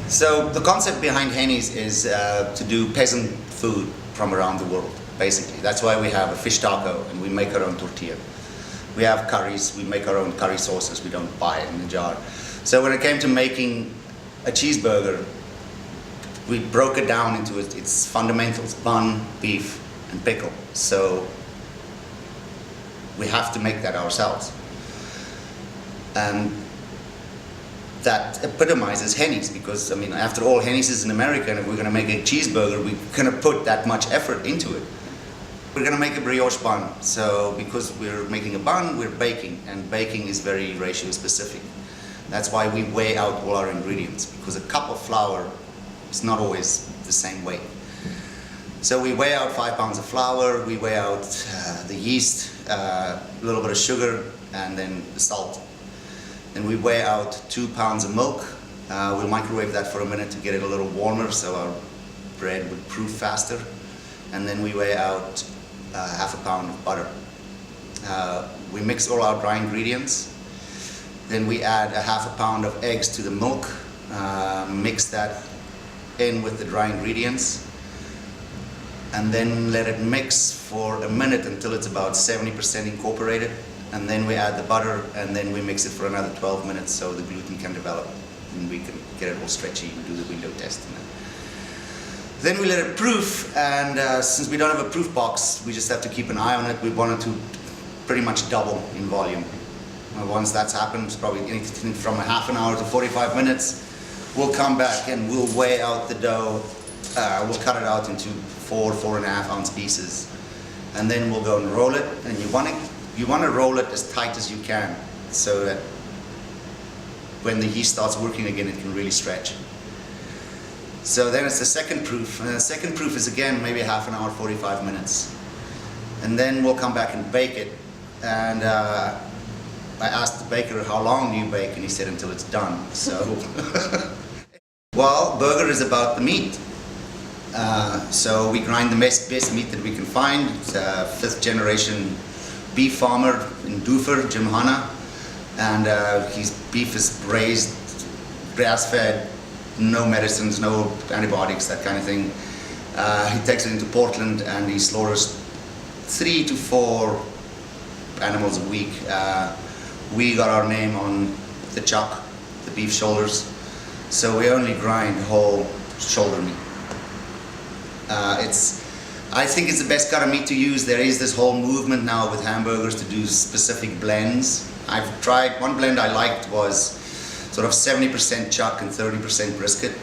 So the concept behind Henni's is to do peasant food from around the world, basically. That's why we have a fish taco and we make our own tortilla. We have curries, we make our own curry sauces, we don't buy it in a jar. So when it came to making a cheeseburger, we broke it down into its fundamentals: bun, beef, and pickle. So we have to make that ourselves. And that epitomizes Henni's, because I mean, after all, Henni's is in America, and if we're going to make a cheeseburger, we're going to put that much effort into it. We're going to make a brioche bun. So because we're making a bun, we're baking, and baking is very ratio specific. That's why we weigh out all our ingredients, because a cup of flour is not always the same weight. So we weigh out 5 pounds of flour, we weigh out the yeast, a little bit of sugar, and then the salt. Then we weigh out 2 pounds of milk. We'll microwave that for a minute to get it a little warmer so our bread would proof faster. And then we weigh out half a pound of butter. We mix all our dry ingredients. Then we add a half a pound of eggs to the milk, mix that in with the dry ingredients, and then let it mix for a minute until it's about 70% incorporated. And then we add the butter, and then we mix it for another 12 minutes so the gluten can develop and we can get it all stretchy and do the window test. Then we let it proof, and since we don't have a proof box, we just have to keep an eye on it. We want it to pretty much double in volume. Once that's happened, it's probably anything from a half an hour to 45 minutes. We'll come back and we'll weigh out the dough. We'll cut it out into 4.5 ounce pieces, and then we'll go and roll it. And you want to roll it as tight as you can, so that when the yeast starts working again, it can really stretch. So then it's the second proof, and the second proof is again maybe half an hour, 45 minutes. And then we'll come back and bake it. And I asked the baker, how long do you bake? And he said, until it's done. So, well, burger is about the meat. So we grind the best meat that we can find. It's a 5th generation beef farmer in Doofer, Jim Hanna. And his beef is raised, grass-fed, no medicines, no antibiotics, that kind of thing. He takes it into Portland and he slaughters 3 to 4 animals a week. We got our name on the chuck, the beef shoulders, so we only grind whole shoulder meat. I think it's the best cut of meat to use. There is this whole movement now with hamburgers to do specific blends. I've tried, one blend I liked was sort of 70% chuck and 30% brisket.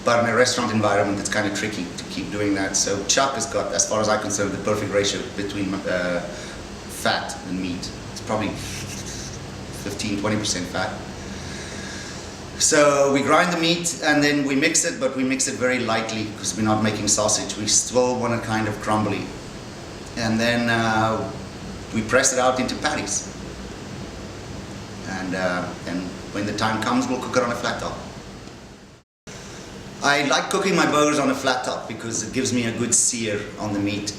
But in a restaurant environment, it's kind of tricky to keep doing that. So chuck has got, as far as I'm concerned, the perfect ratio between fat and meat. It's probably 15-20% fat. So we grind the meat and then we mix it, but we mix it very lightly because we're not making sausage. We still want it kind of crumbly. And then we press it out into patties. And when the time comes, we'll cook it on a flat top. I like cooking my burgers on a flat top because it gives me a good sear on the meat,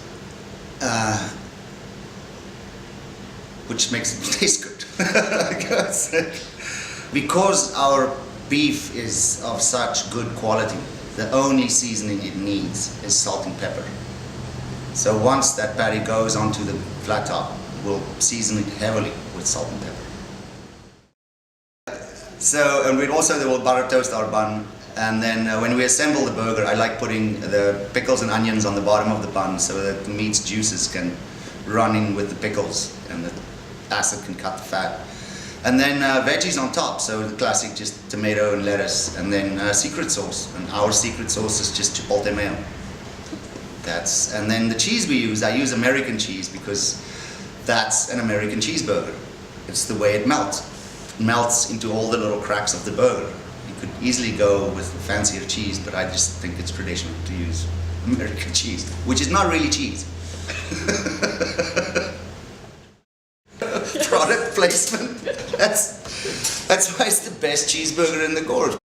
which makes it taste good. Because our beef is of such good quality, the only seasoning it needs is salt and pepper. So once that patty goes onto the flat top, we'll season it heavily with salt and pepper. So, and we'll butter toast our bun. And then when we assemble the burger, I like putting the pickles and onions on the bottom of the bun so that the meat's juices can run in with the pickles and the acid can cut the fat. And then veggies on top, so the classic just tomato and lettuce, and then secret sauce. And our secret sauce is just chipotle mayo. And then the cheese I use American cheese because that's an American cheeseburger. It's the way it melts. It melts into all the little cracks of the burger. You could easily go with fancier cheese, but I just think it's traditional to use American cheese, which is not really cheese. Product placement. That's why it's the best cheeseburger in the gorge.